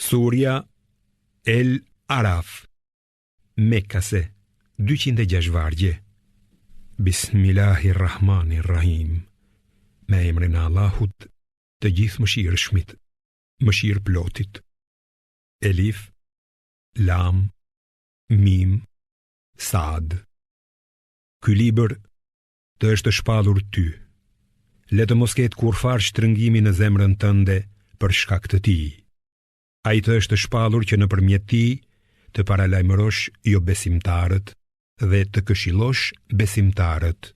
Surja El Araf, Mekase, 206 vargje. Bismillahirrahmanirrahim. Me emrin e Allahut, të gjithë mëshirshmit, mëshirë plotit. Elif, Lam, Mim, Sad. Ky libër të është shpallur ty. Le të mos ketë kurfar shtrëngimi në zemrën tënde për shkak të tij. Ai të është shpallur që nëpërmjet tij të paralajmërosh jo besimtarët dhe të këshillosh besimtarët.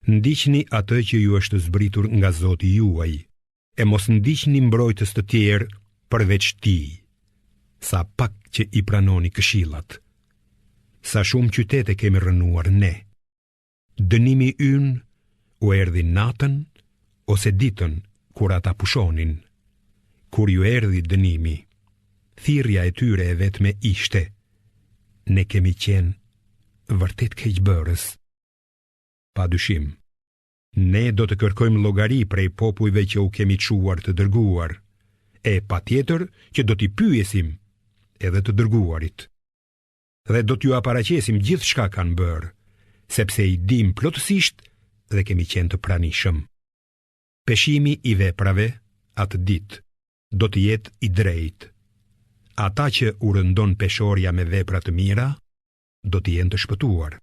Ndiqni atë që ju është zbritur nga Zoti juaj, e mos ndiqni mbrojtës të tjerë përveç tij. Sa pak që i pranoni këshillat. Sa shumë qytete kemi rënuar ne. Dënimi ynë u erdhi natën ose ditën kur ata pushonin. Kur ju erdhi dënimi, thirrja e tyre e vetme ishte: ne kemi qenë vërtet keqbërës. Padyshim, ne do të kërkojmë llogari prej popujve që u kemi çuar të dërguar, e patjetër që do t'i pyesim edhe të dërguarit. Dhe do t'ju aparaqesim gjithçka kanë bërë, sepse i dim plotësisht dhe kemi qenë të pranishëm. Peshimi i veprave atë ditë do të jetë i drejtë. Ata që u rëndon peshorja me vepra të mira, do të jenë të shpëtuar.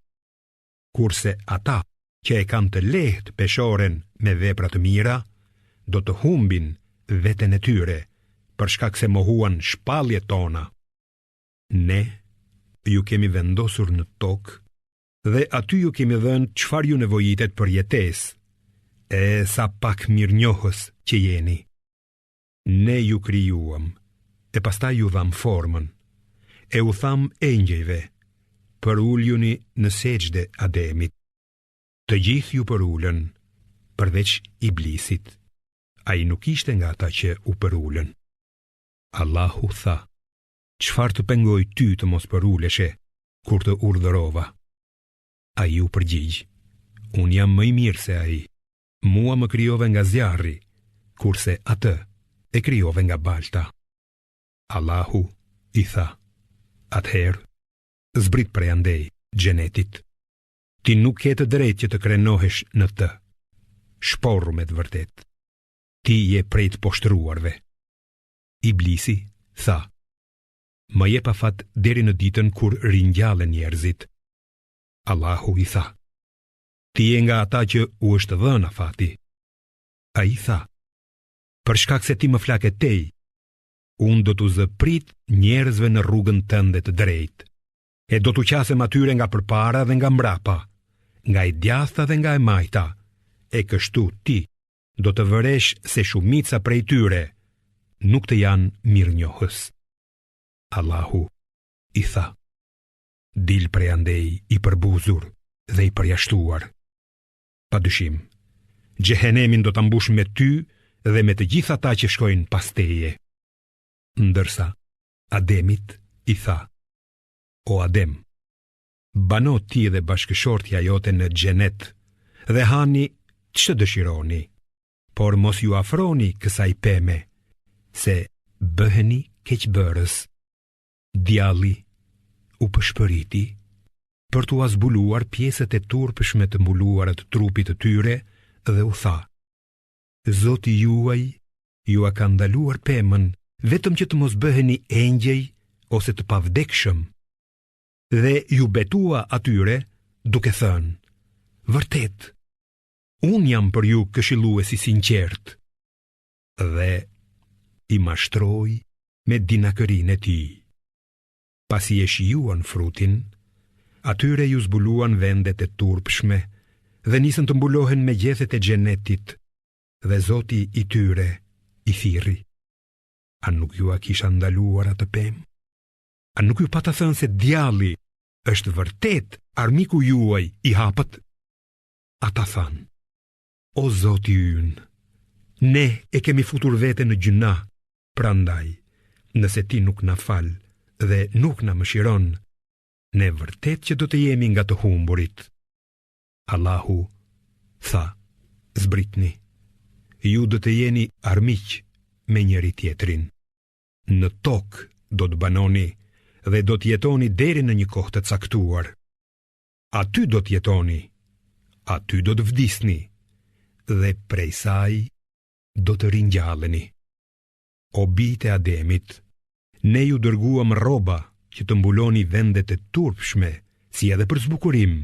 Kurse ata që e kanë të lehtë peshoren me vepra të mira, do të humbin veten e tyre, për shkak se mohuan shpalljet tona. Ne ju kemi vendosur në tokë dhe aty ju kemi dhënë çfarë ju nevojitet për jetesë. E sa pak mirënjohës që jeni. Ne ju krijuam, e pastaj ju dham formën, e u tham engjëjve: përuljuni në sejdë Ademit. Të gjithë ju përullën, përveç Iblisit. Ai nuk ishte nga ata që u përullën. Allahu tha: çfarë të pengoj ty të mos përuleshe kur të urdhërova? Ai u përgjigj: unë jam më i mirë se ai. Mua më krijove nga zjarri, kurse atë e krijove nga balta. Allahu i tha: atëherë, zbrit prej andej xhenetit. Ti nuk ke të drejtë që të krenohesh në të. Shporru me të vërtet. Ti je prej të poshtruarve. Iblisi tha: më jep afat deri në ditën kur ringjallen njerëzit. Allahu i tha: ti je nga ata që u është dhënë afati. Ai tha: për shkak se ti më flaketej, unë do t'u zëprit njerëzve në rrugën tënde të drejtë, e do t'u qasem atyre nga përpara dhe nga mbrapa, nga i djathta dhe nga e majta, e kështu ti do të vëresh se shumica prej tyre nuk të janë mirënjohës. Allahu i tha: dil prej andej i përbuzur dhe i përjashtuar. Padyshim, xhehenemin do ta mbush me ty dhe me të gjithë ata që shkojnë pas teje. Ndërsa Ademit i tha: o Adem, bano ti dhe bashkëshortja jote në xhenet dhe hani ç'të dëshironi, por mos ju afroni kësaj peme, se bëheni keqbërës. Djalli u pëshpëriti për t'u zbuluar pjesët e turpshme të mbuluara të trupit të tyre dhe u tha: Zoti juaj ju a ka ndaluar pemën vetëm që të mos bëheni engjëj ose të pavdekshëm. Dhe ju betua atyre duke thënë: vërtet, unë jam për ju këshilluesi sinqert. Dhe i mashtroi me dinakërinë e tij. Pasi e shijuan frutin, atyre ju zbuluan vendet e turpshme dhe nisën të mbulohen me gjethet e xhenetit, dhe Zoti i tyre i thirri: a nuk ju a kisha ndaluar atë pemë? A nuk ju pata thënë se djalli është vërtet armiku juaj i hapët? Ata thanë: o Zoti ynë, ne e kemi futur vete në gjuna, prandaj, nëse ti nuk na fal dhe nuk na mëshiron, ne vërtet që do të jemi nga të humburit. Allahu tha: zbritni, ju do të jeni armiq me njëri tjetrin. Në tokë do të banoni dhe do të jetoni deri në një kohë të caktuar. Aty do të jetoni, aty do të vdisni, dhe prej saj do të ringjalleni. O bijtë e Ademit, ne ju dërguam rroba që të mbuloni vendet e turpshme, si edhe për zbukurim,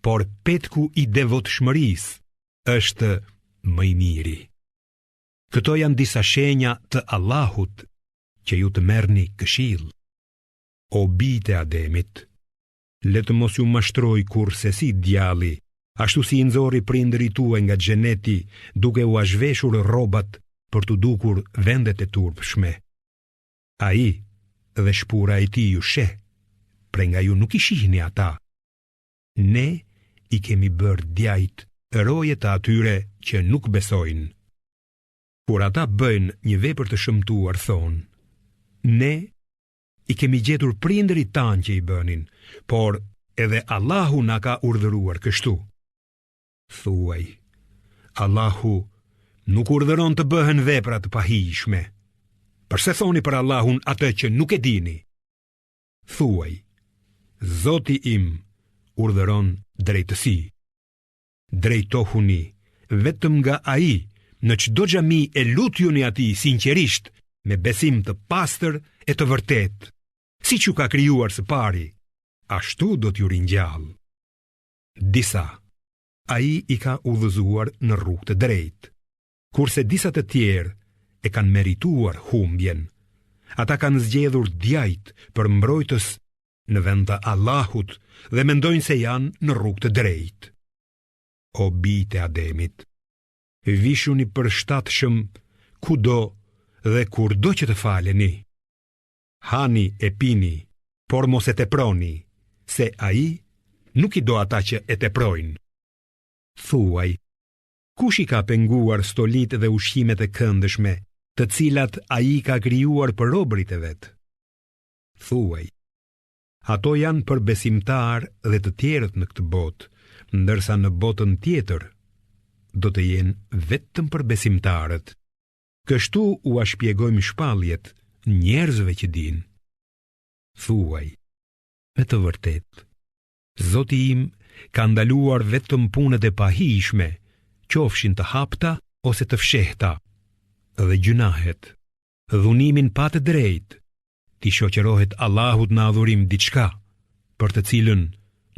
por petku i devotshmërisë është më i miri. Këto janë disa shenja të Allahut që ju të merrni këshill. O bijtë e Ademit, le të mos ju mashtroj kurse si djalli, ashtu si i nxorri prindërit tuaj nga xheneti, duke u azhveshur rrobat për të dukur vendet e turpshme. Ai dhe shpura e tij ju sheh, pre nga ju nuk i shihni ata. Ne i kemi bërë djajt roje të atyre që nuk besojnë. Kur ata bëjnë një vepër të shëmtuar, thonë: ne i kemi gjetur prindërit tanë që i bënin, por edhe Allahu na ka urdhëruar kështu. Thuaj, Allahu nuk urdhëron të bëhen vepra të pahishme. Përse thoni për Allahun atë që nuk e dini? Thuaj, Zoti im urdhëron drejtësi. Drejtohuni vetëm nga ai, në çdo xhami e lutjuni atij sinqerisht, me besim të pastër e të vërtet, siç ju ka krijuar së pari, ashtu do t'ju ringjall. Disa ai i ka udhëzuar në rrugë të drejtë, kurse disa të tjerë e kanë merituar humbjen. Ata kanë zgjedhur djajt për mbrojtës në vend të Allahut dhe mendojnë se janë në rrugë të drejtë. O bijtë e Ademit, vishuni përshtatshëm kudo dhe kurdo që të faleni. Hani e pini, por mos e teproni, se ai nuk i do ata që e teprojnë. Thuaj, kush i ka penguar stolit dhe ushqimet e këndshme, të cilat ai ka krijuar për robërit e vet? Thuaj, ato janë për besimtar dhe të tjerët në këtë botë, ndërsa në botën tjetër do të jenë vetëm për besimtarët. Kështu u shpjegojmë shpalljet njerëzve që dinë. Thuaj, me të vërtetë, Zoti im ka ndaluar vetëm punët e pahishme, qofshin të hapta ose të fshehta, dhe gjunahet, dhunimin pa të drejtë, t'i shoqërohet Allahut në adhurim diçka, për të cilën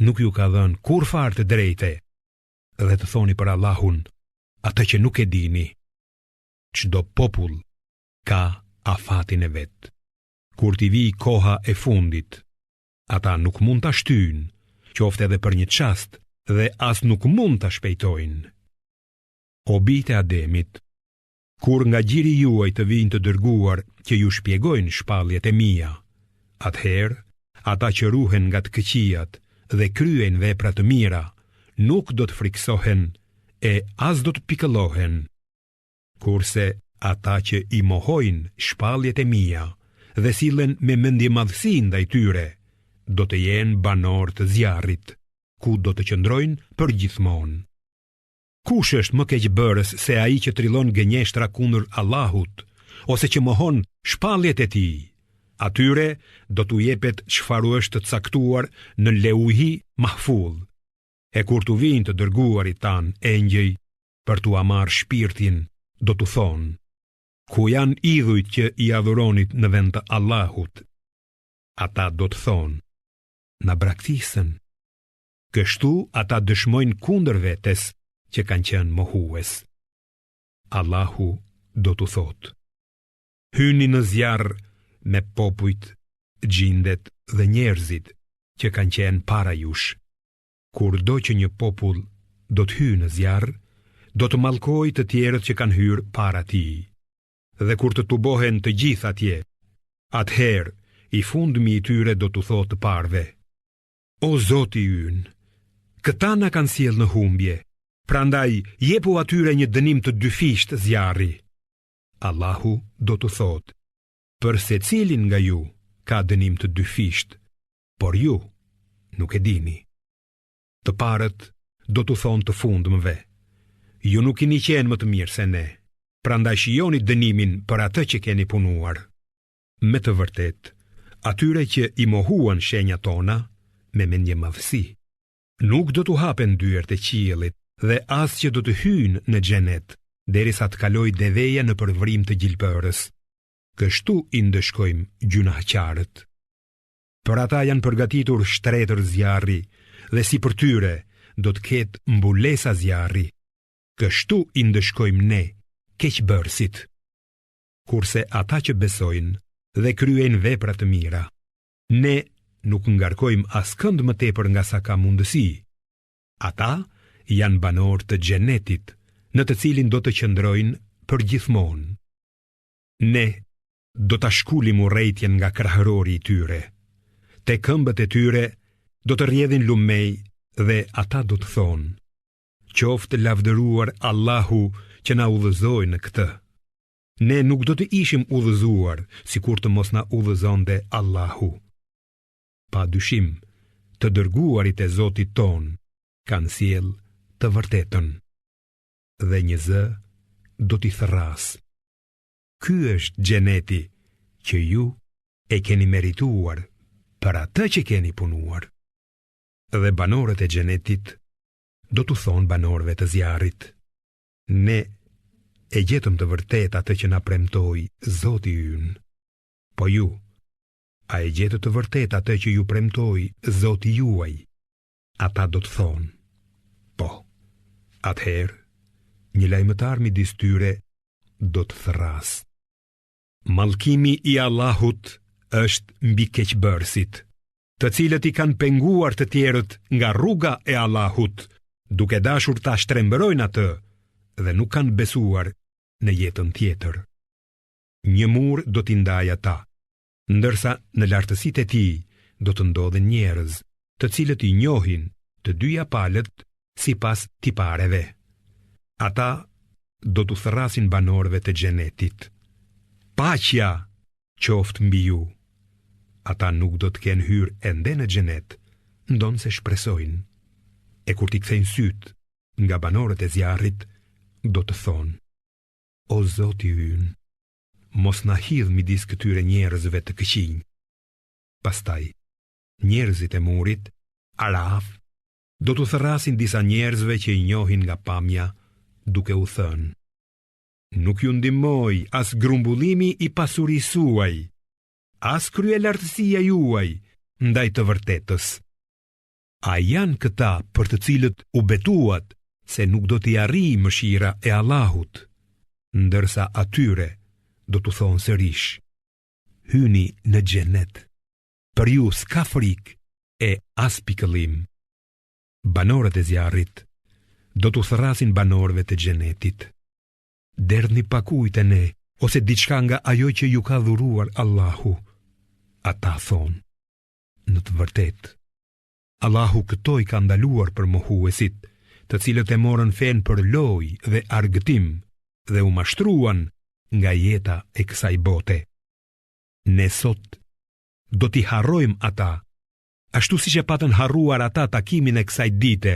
nuk ju ka dhënë kur farë të drejte, dhe të thoni për Allahun atë që nuk e dini. Çdo popull ka afatin e vet. Kur t'i vi koha e fundit, ata nuk mund ta shtyjnë, qoftë edhe për një çast, dhe as nuk mund ta shpejtojnë. O bijtë e Ademit, kur nga gjiri juaj të vinë të dërguar që ju shpjegojnë shpalljet e mia, atëherë ata që ruhen nga të këqijat dhe kryejnë vepra të mira, nuk do të friksohen e as do të pikëllohen. Kurse ata që i mohojnë shpalljet e mia dhe sillen me mendje madhësi ndaj tyre, do të jenë banor të zjarrit, ku do të qëndrojnë përgjithmonë. Kush është më keqbërës se ai që trillon gënjeshtra kundër Allahut, ose që mohon shpalljet e tij? Atyre do t'u jepet çfarë është të caktuar në leuhi mahfudh. E kur t'u vinë të dërguarit tan engjëj për t'u marrë shpirtin, do t'u thonë: ku janë idhujt që i adhuronit në vend të Allahut? Ata do të thonë: na braktisën. Kështu ata dëshmojnë kundër vetes që kanë qenë mohues. Allahu do t'u thotë: hyni në zjarr me popujt, gjindet dhe njerëzit që kanë qenë para jush. Kurdo që një popull do të hyjë në zjarr, do të mallkojë të tjerët që kanë hyrë para tij. Dhe kur të tubohen të gjithë atje, atëherë i fundmi i tyre do t'u thotë të parve: o Zoti ynë, këta na kanë sjellë në humbje, prandaj jepu atyre një dënim të dyfisht zjarri. Allahu do t'u thotë: për secilin nga ju ka dënim të dyfisht, por ju nuk e dini. Të parët do t'u thonë të fundmëve: ju nuk keni qenë më të mirë se ne, prandaj shijoni dënimin për atë që keni punuar. me të vërtet, atyre që i mohuan shenjat tona me mendje madhësi. Nuk do t'u hapen dyert e qiellit dhe as që do të hyjnë në xhenet, derisa të kalojë deveja në përvrim të gjilpërës. Kështu i ndëshkojmë gjunaqarët. Për ata janë përgatitur shtretër zjarri, dhe si për tyre do të ketë mbulesa zjarri. Kështu i ndëshkojmë ne keqbërësit. Kurse ata që besojnë dhe kryejnë vepra të mira, ne nuk ngarkojmë askënd më tepër nga sa ka mundësi. Ata janë banor të xhenetit, në të cilin do të qëndrojnë përgjithmonë. Ne do ta shkulim urrejtjen nga krahërori i tyre. Te këmbët e tyre do të rrjedhin lumej dhe ata do të thonë: qoftë lavdëruar Allahu që na udhëzoi në këtë. Ne nuk do të ishim udhëzuar sikur të mos na udhëzonte Allahu. Pa dyshim, të dërguarit e Zotit ton kanë sjell të vërtetën, dhe një zë do t'i thërras. Ky është xheneti që ju e keni merituar për atë që keni punuar. Dhe banorët e xhenetit do t'u thonë banorëve të zjarrit: ne e gjetëm të vërtet atë që na premtoi Zoti ynë. Po ju, a e gjetët të vërtet atë që ju premtoi Zoti juaj? Ata do të thonë: po. Atëherë, një lajmëtar midis tyre do të thërras: mallkimi i Allahut është mbi keqbërësit, të cilët i kanë penguar të tjerët nga rruga e Allahut, duke dashur ta shtrembërojnë atë dhe nuk kanë besuar në jetën tjetër. Një mur do t'i ndajë ata, ndërsa në lartësitë e tij do të ndodhen njerëz, të cilët i njohin të dyja palët sipas tipareve. Ata do t'u thërrasin banorëve të xhenetit: paqja qoftë mbi ju. Ata nuk do të kenë hyrë ende në xhenet, ndonë se shpresojnë. E kur t'i kthejnë syt nga banorët e zjarrit, do të thonë: o Zoti ynë, mos na hidh midis këtyre njerëzve të këqinj. Pastaj, njerëzit e murit, Araf, do t'u thërrasin disa njerëzve që i njohin nga pamja, duke u thënë: nuk ju ndihmoi as grumbullimi i pasurisë suaj, as kryelartësia juaj ndaj të vërtetës. A janë këta për të cilët u betuat se nuk do t'i arrijë mëshira e Allahut? Ndërsa atyre do t'u thonë sërish: hyni në xhenet, për ju s'ka frikë e as pikëllim. Banorët e zjarrit do t'u thërrasin banorëve të xhenetit: derdhni pakujt e ne, ose diçka nga ajo që ju ka dhuruar Allahu. Ata thonë: në të vërtetë, Allahu këto i ka ndaluar për mohuesit, të cilët e morën fen për lojë dhe argëtim dhe u mashtruan nga jeta e kësaj bote. Ne sot do t'i harrojmë ata, ashtu siç e patën harruar ata takimin e kësaj dite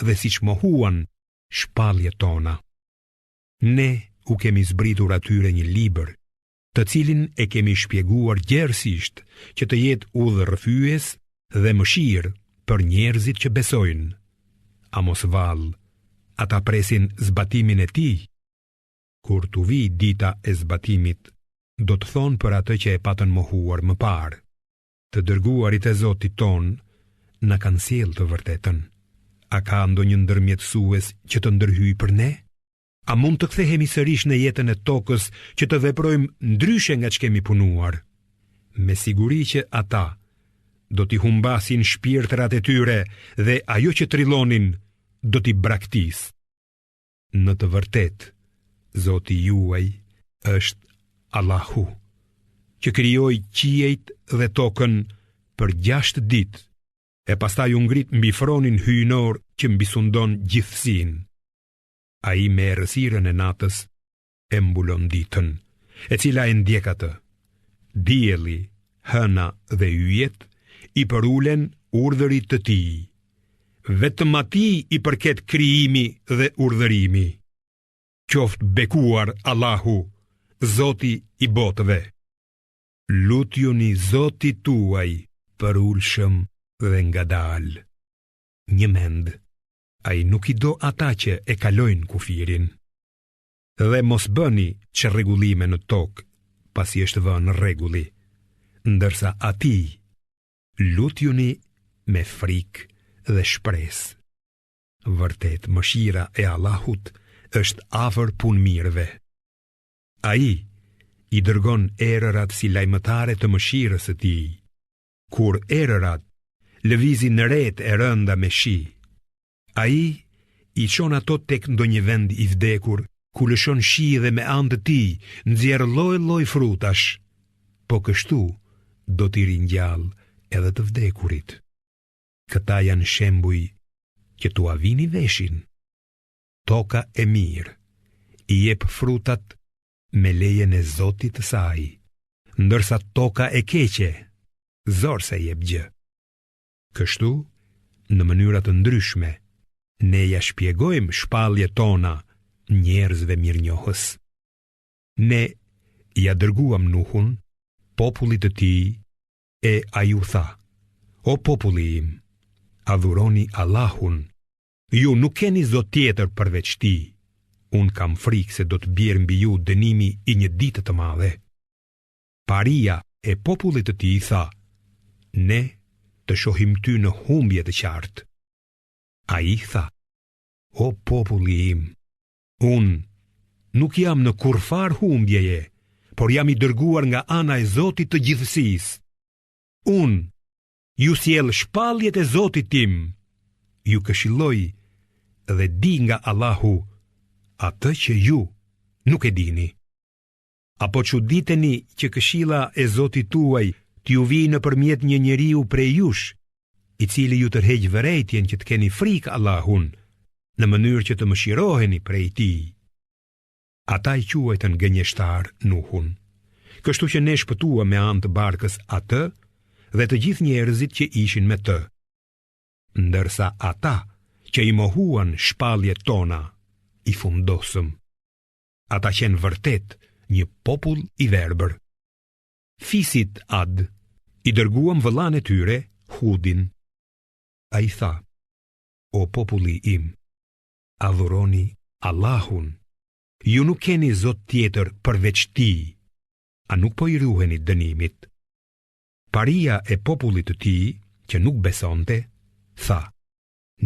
dhe siç mohuan shpalljet tona. Ne u kemi zbritur atyre një libër, të cilin e kemi shpjeguar gjerësisht që të jetë udhërrëfyes dhe mëshirë për njerëzit që besojnë. A mos vallë, ata presin zbatimin e tij. Kur t'u vi dita e zbatimit, do të thonë për atë që e patën mohuar më parë: të dërguarit e Zotit ton na kanë sjellë të vërtetën. A ka ndonjë ndërmjetësues që të ndërhyjë për ne? A mund të kthehemi sërish në jetën e tokës që të veprojmë ndryshe nga ç'kemi punuar? Me siguri që ata do t'i humbasin shpirtrat e tyre dhe ajo që trillonin do t'i braktisë. Në të vërtetë, Zoti juaj është Allahu, që krijoi qiejt dhe tokën për 6 ditë, e pastaj u ngrit mbi fronin hyjnor që mbisundon gjithësinë. Ai me errësirën e natës e mbulon ditën, e cila e ndjek atë. Dielli, hëna dhe yjet i përulen urdhërit të tij. Vetëm atij i përket krijimi dhe urdhërimi. Qoftë bekuar Allahu, Zoti i botëve. lutjuni Zotit tuaj për ulshëm dhe ngadalë. Një mend, ai nuk I do ata që e kalojnë kufirin. Dhe mos bëni çrregullime në tokë, pasi është vënë rregulli, ndërsa atij lutjuni me frikë dhe shpresë. Vërtet, mëshira e Allahut është afër punëmirëve. Ai I dërgon erërat si lajmëtare të mëshirës së Tij. Kur erërat lëvizin në ret e rënda me shi, ai I çon ato tek ndonjë vend I vdekur, ku lëshon shi dhe me anë të Tij nxjerr lloj-lloj frutash, po kështu do t'i ringjall edhe të vdekurit. Këta janë shembuj që tua vini veshin. Toka e mirë I jep frutat me lejen e Zotit të saj, ndërsa toka e keqe zor se jep gjë. Kështu, në mënyra të ndryshme, ne ja shpjegojmë shpalljet tona njerëzve mirënjohës. Ne ja dërguam Nuhun, popullit të tij, e ai u tha: O populli im, adhuroni Allahun, ju nuk keni zot tjetër përveç Tij. Unë kam frikë se do të bjerë mbi ju dënimi I një dite të madhe. Paria e popullit të tij tha: Ne të shohim ty në humbje të qartë. Ai tha: O populli im, unë nuk jam në kurfar humbjeje, por jam I dërguar nga ana e Zotit të gjithësisë. Unë ju sjell shpalljet e Zotit tim, ju këshilloj dhe di nga Allahu atë që ju nuk e dini. Apo çuditeni që këshilla e Zotit tuaj t'ju vijë nëpërmjet një njeriu prej jush, I cili ju tërheq vërejtjen që të keni frikë Allahun, në mënyrë që të mëshiroheni prej Tij. Ata I quajtën gënjeshtar Nuhun. Kështu që ne shpëtuam me anë të barkës atë dhe të gjithë njerëzit që ishin me të. Ndërsa ata që I mohuan shpalljet tona, I fundosëm. Ata qenë vërtet një popull I verbër. Fisit Ad I dërguam vëllain e tyre, Hudin. Ai tha: O populli im, adhuroni Allahun. Ju nuk keni zot tjetër përveç Tij. A nuk po I ruheni dënimit? Paria e popullit të Tij, që nuk besonte, tha: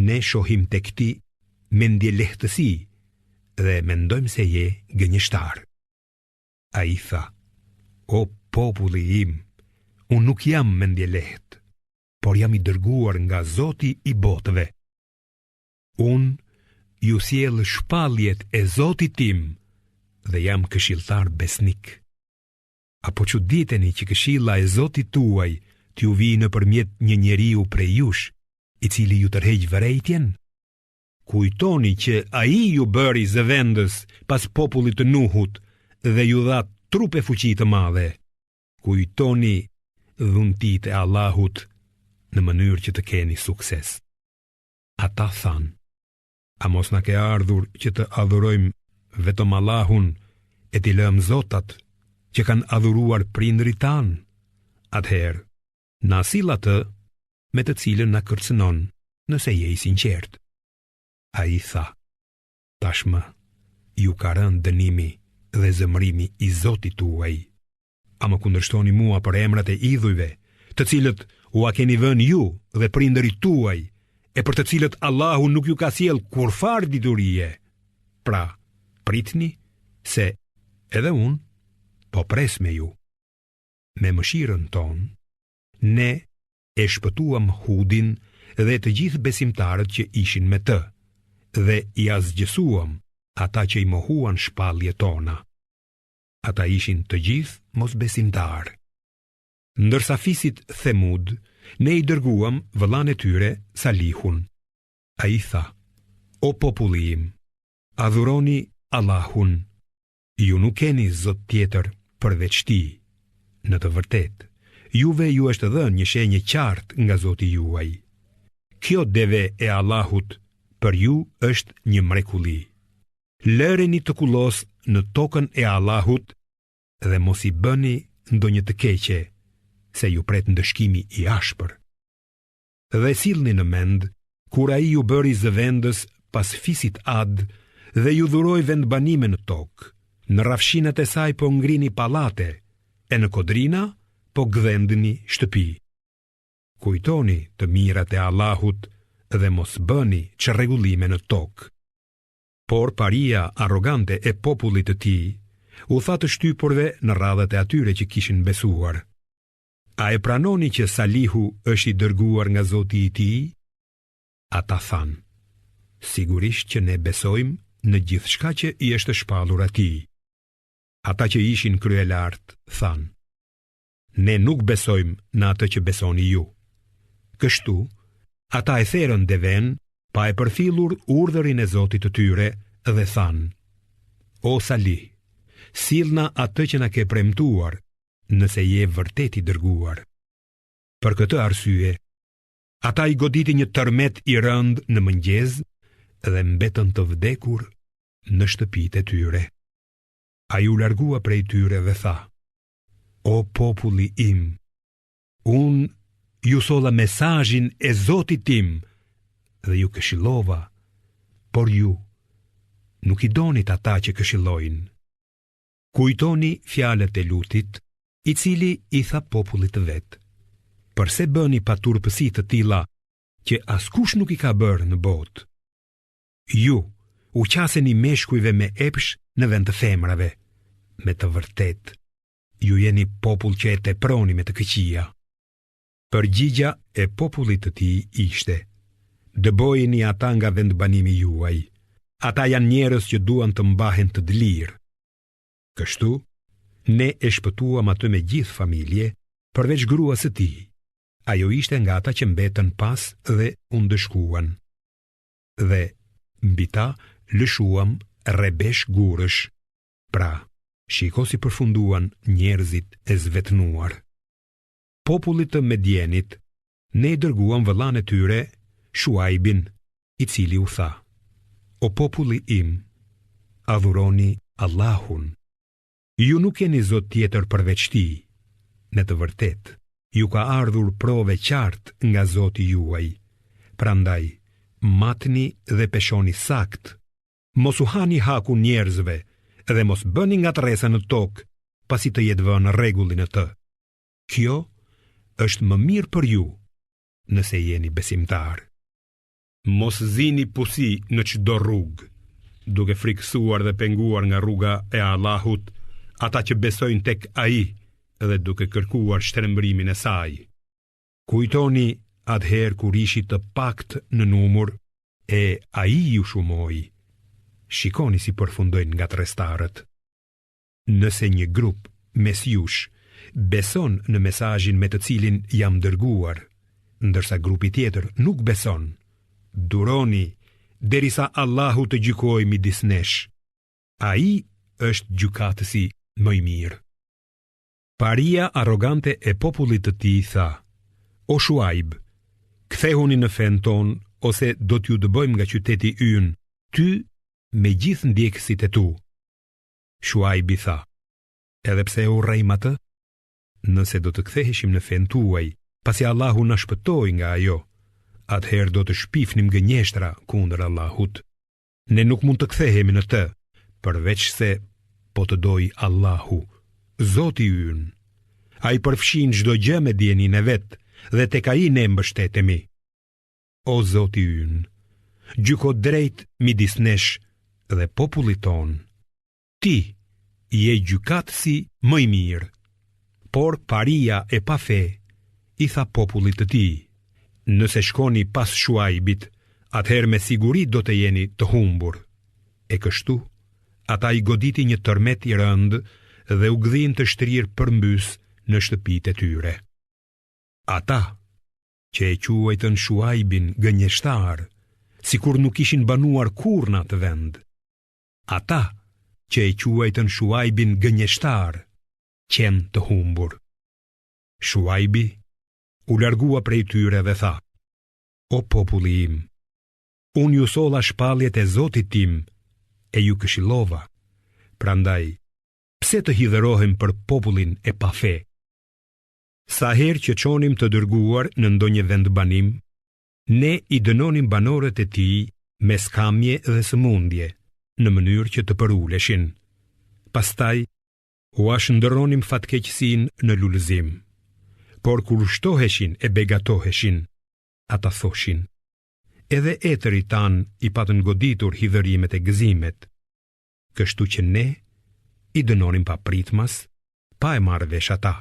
Ne shohim tek ti mendje lehtësi dhe mendojmë se je gënjeshtar. Ai tha: O populli im, unë nuk jam mendje lehtë, por jam I dërguar nga Zoti I botëve. Unë ju sjell shpalljet e Zotit tim dhe jam këshilltar besnik. Apo çuditeni që këshilla e Zotit tuaj t'ju vijë nëpërmjet një njeriu prej jush, I cili ju tërheq vërejtjen? Kujtoni që ai ju bëri zëvendës pas popullit të Nuhut dhe ju dha trupe fuqi të madhe. Kujtoni dhuntit e Allahut në mënyrë që të keni sukses. Ata thanë: A mos na ke ardhur që të adhurojmë vetëm Allahun e t'i lëm zotat që kanë adhuruar prindrit tanë? Atëherë, na sill atë me të cilën na kërcënon, nëse je I sinqert. Ai tha: Tashmë ju ka rënë dënimi dhe zemërimi I Zotit tuaj. A më kundërshtoni mua për emrat e idhujve, të cilët u a keni vënë ju dhe prindërit tuaj, e për të cilët Allahu nuk ju ka sjell kurfar diturie. Pra, pritni se edhe unë po pres me ju. Me mëshirën tonë, ne e shpëtuam Hudin dhe të gjithë besimtarët që ishin me të, dhe I azgjësuam ata që I mohuan shpalljet tona. Ata ishin të gjithë mos besimtar. Ndërsa fisit Themud, ne I dërguam vëllain e tyre Salihun. Ai tha: O populli im, adhuroni Allahun. Ju nuk keni zot tjetër përveç Tij. Në të vërtetë, juve ju është dhënë një shenjë qartë nga Zoti juaj. Kjo deve e Allahut për ju është një mrekulli. Lëreni të kullos në tokën e Allahut dhe mos I bëni ndonjë të keqe, se ju pret ndëshkimi i ashpër. Dhe sillni në mend, kur ai ju bëri zëvendës pas fisit Ad dhe ju dhuroi vendbanime në tokë, në rafshinat e saj po ngrini pallate, e në kodrina po gdhendni shtëpi. Kujtoni të mirat e Allahut dhe mos bëni çrregullime në tokë. Por paria arrogante e popullit të tij u tha të shtypurve në radhët e atyre që kishin besuar: A e pranoni që Salihu është i dërguar nga Zoti i tij? Ata thanë: Sigurisht që ne besojmë në gjithçka që i është shpallur atij. Ata që ishin kryelart thanë: Ne nuk besojmë në atë që besoni ju. Kështu, ata e therën deven pa e përfillur urdhërin e Zotit të tyre dhe thanë: O Salih, sillna atë që na ke premtuar, nëse je vërtet i dërguar. Për këtë arsye, ata i goditi një tërmet i rënd në mëngjes dhe mbetën të vdekur në shtëpitë e tyre. Ai u largua prej tyre dhe tha: O populli im, unë ju solla mesazhin e Zotit tim dhe ju këshillova, por ju nuk i donit ata që këshillojnë. Kujtoni fjalët e Lutit, i cili i tha popullit të vet: Përse bëni paturpësi të tilla që askush nuk i ka bërë në botë? Ju u qaseni meshkujve me epsh në vend të femrave. Me të vërtet, ju jeni popull që e teproni me të këqija. Përgjigja e popullit të tij ishte: Dëbojeni ata nga vendbanimi juaj. Ata janë njerëz që duan të mbahen të dlirë. Kështu, ne e shpëtuam atë me gjithë familje, përveç gruas së tij. Ajo ishte nga ata që mbetën pas dhe u ndëshkuan. Dhe mbi ta lëshuam rrebesh gurësh. Pra, shiko si përfunduan njerëzit e zvetnuar. Popullit të Medjenit ne i dërguam vëllain e tyre, Shuaibin, i cili u tha: O populli im, adhuroni Allahun. Ju nuk keni zot tjetër përveç tij. Në të vërtet, ju ka ardhur prove qartë nga Zoti juaj. Prandaj, matni dhe peshoni sakt. Mos u hani hakun njerëzve dhe mos bëni ngatresa në tokë, pasi të jetë vënë rregullin e të. Kjo është më mirë për ju, nëse jeni besimtar. Mos zini pusi në çdo rrugë, duke frikësuar dhe penguar nga rruga e Allahut ata që besojnë tek ai dhe duke kërkuar shtrembërimin e saj. Kujtoni atëherë kur ishit të pakt në numër e ai ju shumoi. Shikoni si përfundojnë ngatrrestarët. Nëse një grup mes jush beson në mesazhin me të cilin jam dërguar, ndërsa grupi tjetër nuk beson, duroni derisa Allahu të gjykojë midis nesh. Ai është gjykatësi më i mirë. Paria arrogante e popullit të tij tha: O Shuaib, kthehuni në fen ton, ose do t'ju dëbojmë nga qyteti ynë, ty me gjithë ndjekësit e tu. Shuaibi tha: Edhe pse e urrejmë atë, nëse do të ktheheshim në fen tuaj, pasi Allahu na shpëtoi nga ajo, atëherë do të shpifnim gënjeshtra kundër Allahut. Ne nuk mund të kthehemi në të, përveç se po të doj Allahu, Zoti ynë. Ai përfshin çdo gjë me dijenin e vet dhe tek ai ne mbështetemi. O Zoti ynë, gjyko drejt midis nesh dhe popullit ton. Ti je gjykatësi më i mirë. Por paria e pa fe i tha popullit të tij: Nëse shkoni pas Shuaibit, atëherë me siguri do të jeni të humbur. E kështu, ata i goditi një tërmet i rënd dhe u gdhin të shtrirë përmbys në shtëpitë e tyre. Ata që e quajtën Shuaibin gënjeshtar, sikur nuk ishin banuar kurrë në atë vend. Ata që e quajtën Shuaibin gënjeshtar, qenë të humbur. Shuaibi u largua prej tyre dhe tha: O populli im, unë ju solla shpalljet e Zotit tim e ju këshillova. Prandaj, pse të hidherohem për popullin e pa fe? Sa herë që çonim të dërguar në ndonjë vend banim, ne i dënonim banorët e tij me skamje dhe sëmundje, në mënyrë që të përuleshin. Pastaj u ashndërronim fatkeqësinë në lulëzim. Por kur shtoheshin e begatoheshin, ata thoshin: edhe etëri tan i patën goditur hidhërimet e gëzimet. Kështu që ne i dënonim pa pritmas, pa e marrë vesh ata.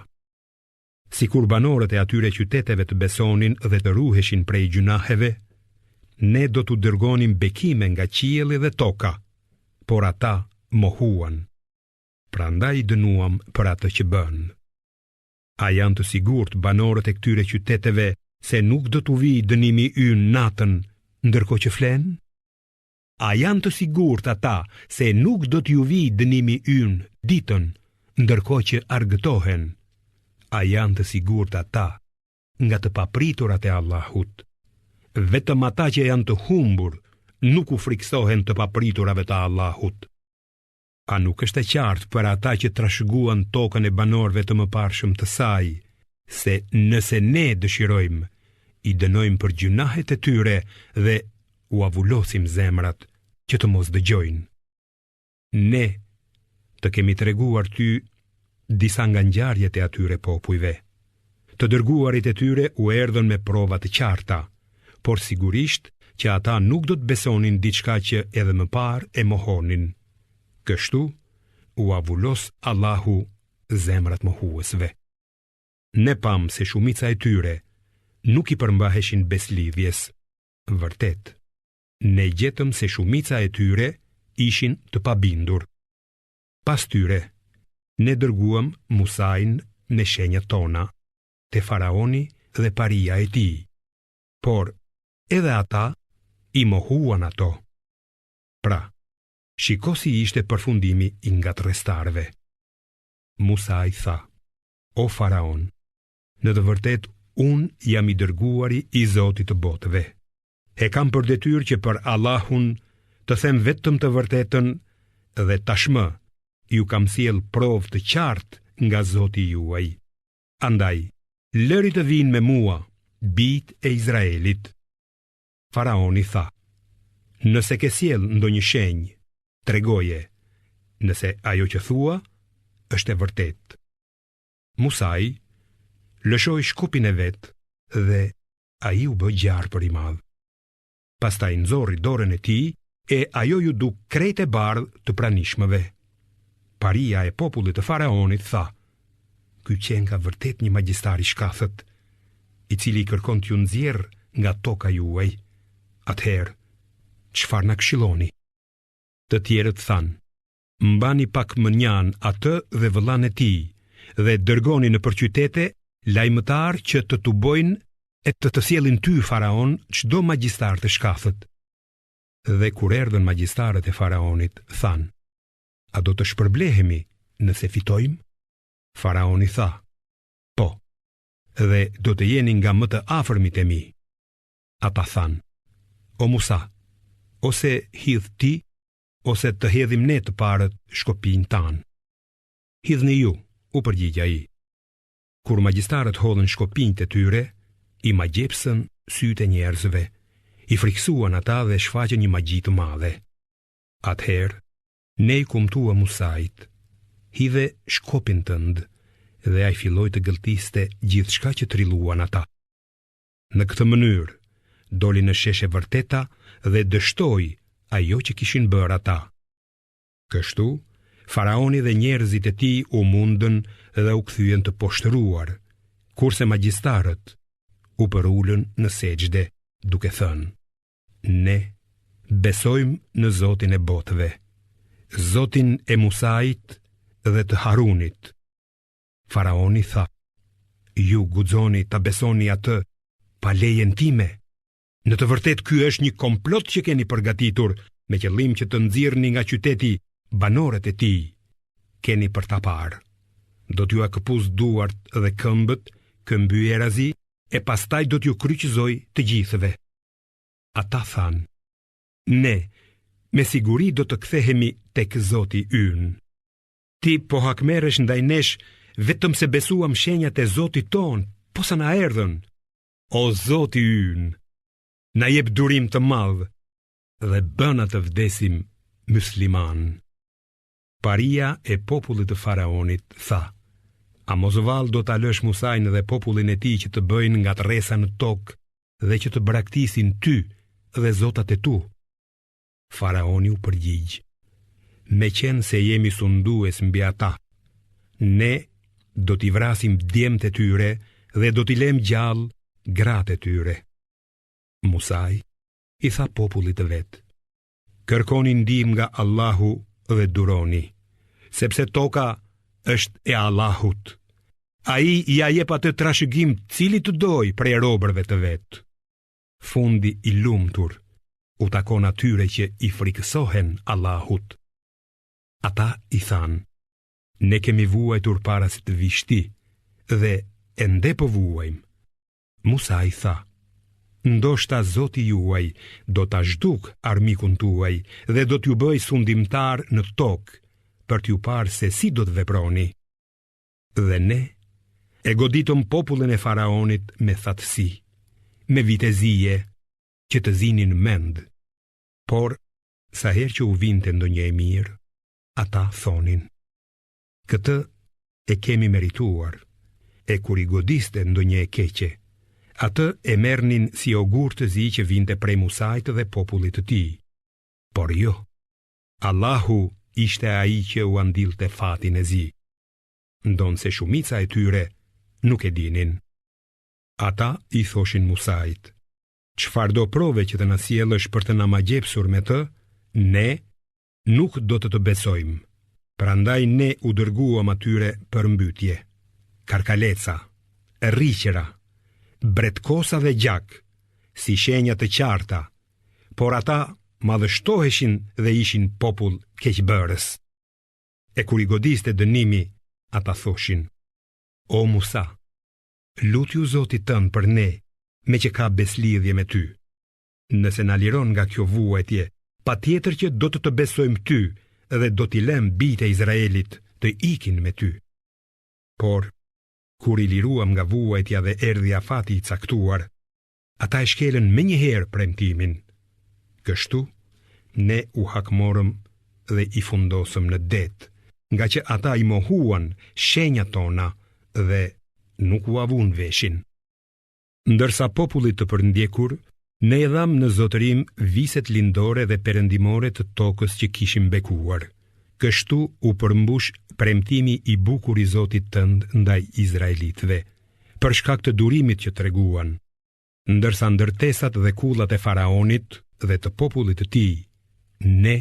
Sikur banorët e atyre qyteteve të besonin dhe të ruheshin prej gjunaheve, ne do t'u dërgonim bekime nga qielli dhe toka, por ata mohuan. Prandaj dënuam për atë që bën. A janë të sigurt banorët e këtyre qyteteve se nuk do t'u vijë dënimi ynë natën, ndërkohë që flen? A janë të sigurt ata se nuk do t'ju vijë dënimi ynë ditën, ndërkohë që argëtohen? A janë të sigurt ata nga të papriturat e Allahut? Vetëm ata që janë të humbur nuk u friksohen të papriturave të Allahut. A nuk është e qartë për ata që trashëguan tokën e banorëve të mëparshëm të saj, se nëse ne dëshirojmë, i dënojmë për gjunahet e tyre dhe u avullosim zemrat që të mos dëgjojnë. Ne të kemi treguar ty disa nga ngjarjet e atyre popujve. Të dërguarit e tyre u erdhën me prova të qarta, por sigurisht që ata nuk do të besonin diçka që edhe më parë e mohonin. Kështu u avullos Allahu zemrat mohuesve. Ne pam se shumica e tyre nuk i përmbaheshin beslidhjes. Vërtet, ne gjetëm se shumica e tyre ishin të pabindur. Pas tyre, ne dërguam Musain me shenjat tona te faraoni dhe paria e tij. Por edhe ata i mohuan ato. Pra, shiko si ishte përfundimi i ngatërrestarëve. Musa i tha: O faraon, në të vërtet unë jam i dërguari i Zotit të botëve. E kam për detyrë që për Allahun të them vetëm të vërtetën dhe tashmë ju kam sjell provë të qartë nga Zoti juaj. Andaj, lëri të vinë me mua, bijtë e Izraelit. Faraoni tha: nëse ke sjell ndonjë shenjë, tregoje, nëse ajo që thua është e vërtetë. Musai lëshoi shkupin e vet dhe ai u bë gjarë për i madh. Pastaj nxorri dorën e tij e ajo ju duk krejt e bardhë të pranishmëve. Paria e popullit të faraonit tha: ky qen ka vërtet një magjistar i shkathët, i cili kërkon t'ju nxjerrë nga toka juaj. Atëherë, çfarë na këshilloni? Të tjerët thanë: mbani pak mënjan atë dhe vëllain e tij dhe dërgoni nëpër qytete lajmëtar që të tubojnë e të sjellin ty faraon çdo magjistar të shkathët. Dhe kur erdhën magjistarët e faraonit, thanë: a do të shpërblehemi nëse fitojmë? Faraoni tha: po, dhe do të jeni nga më të afërmit e mi. Ata thanë: o Musa, ose hidh ti, ose të hedhim ne të parët shkopin tanë. Hidhni ju, u përgjigj ai. Kur magjistarët hodhën shkopinjt e tyre, i magjepsën sytë e njerëzve, i friksuan ata dhe shfaqën një magji të madhe. Atëherë, ne i kumtua Musait: hidhe shkopin tënd, dhe ai filloi të gëlltiste gjithçka që trilluan ata. Në këtë mënyrë, doli në sheshe vërteta dhe dështoi ajo që kishin bërë ata. Kështu, faraoni dhe njerëzit e tij u mundën dhe u kthyen të poshtëruar, kurse magjistarët u përulën në sejdë, duke thënë: ne besojmë në Zotin e botëve, Zotin e Musait dhe të Harunit. Faraoni tha: ju guxoni ta besoni atë pa lejen time? Në të vërtet ky është një komplot që keni përgatitur me qëllim që të nxirrni nga qyteti banorët e tij. Keni për ta parë. Do t'ju akëpuz duart dhe këmbët, këmbyerazi, e pastaj do t'ju kryqëzoj të gjithëve. Ata thanë: ne me siguri do të kthehemi tek Zoti ynë. Ti po hakmeresh ndaj nesh vetëm se besuam shenjat e Zotit ton, po sa na erdhën. O Zoti ynë, na jep durim të madh dhe bëna të vdesim musliman. Paria e popullit të Faraonit tha: A mos vallë do ta lësh Musajin dhe popullin e tij që të bëjnë ngatresa në tokë dhe që të braktisin ty dhe zotat e tu? Faraoni u përgjigj: Me qenë se jemi sundues mbi ata, ne do t'i vrasim djemtë e tyre dhe do t'i lëm gjallë gratë e tyre. Musaj i tha popullit të vet: Kërkoni ndihmë nga Allahu dhe duroni, sepse toka është e Allahut. Ai ja jep atë trashëgim cilit të doj prej robërve të vet. Fundi i lumtur u takon atyre që i frikësohen Allahut. Ata i than: Ne kemi vuajtur para se të vish ti dhe ende po vuajmë. Musa i tha: Ndoshta Zoti juaj do ta zhduk armikun tuaj dhe do t'ju bëj sundimtar në tokë për t'ju parë se si do të veproni. Dhe ne e goditëm popullin e Faraonit me thatësi, me vitezije që të zinin mend. Por sa herë që u vinte ndonjë e mirë, ata thonin: Këtë e kemi merituar. E kur i godiste ndonjë e keqe, atë e merrnin si ogur të zi që vinte prej Musait dhe popullit të tij. Por jo, Allahu ishte ai që u andillte fatin e zi. Ndonse shumica e tyre nuk e dinin. Ata i thoshin Musait: Çfarë do prove që të na sjellësh për të na magjepsur me të, ne nuk do të besojmë. Prandaj ne u dërguam atyre për mbytje. Karkaleca, rriqera, bretkosa dhe gjak, si shenja të qarta, por ata madhështoheshin dhe ishin popull keqbërës. E kur i godiste dënimi, ata thoshin: O Musa, lutju Zotit tënd për ne, me që ka beslidhje me ty. Nëse na liron nga kjo vuajtje, patjetër që do të besojmë ty dhe do t'i lëm bijtë e Izraelit të ikin me ty. Por kur i liruam nga vuajtja dhe erdhi afati i caktuar, ata e shkelën menjëherë premtimin. Kështu ne u hakmorëm dhe i fundosëm në det, nga që ata i mohuan shenjat tona dhe nuk u avun veshin. Ndërsa popullit të përndjekur, ne e dham në zotërim viset lindore dhe perëndimore të tokës që kishim bekuar. Kështu u përmbush premtimi i bukur i Zotit tënd ndaj izraelitëve, për shkak të durimit që treguan. Ndërsa ndërtesat dhe kullat e Faraonit dhe të popullit të tij, ne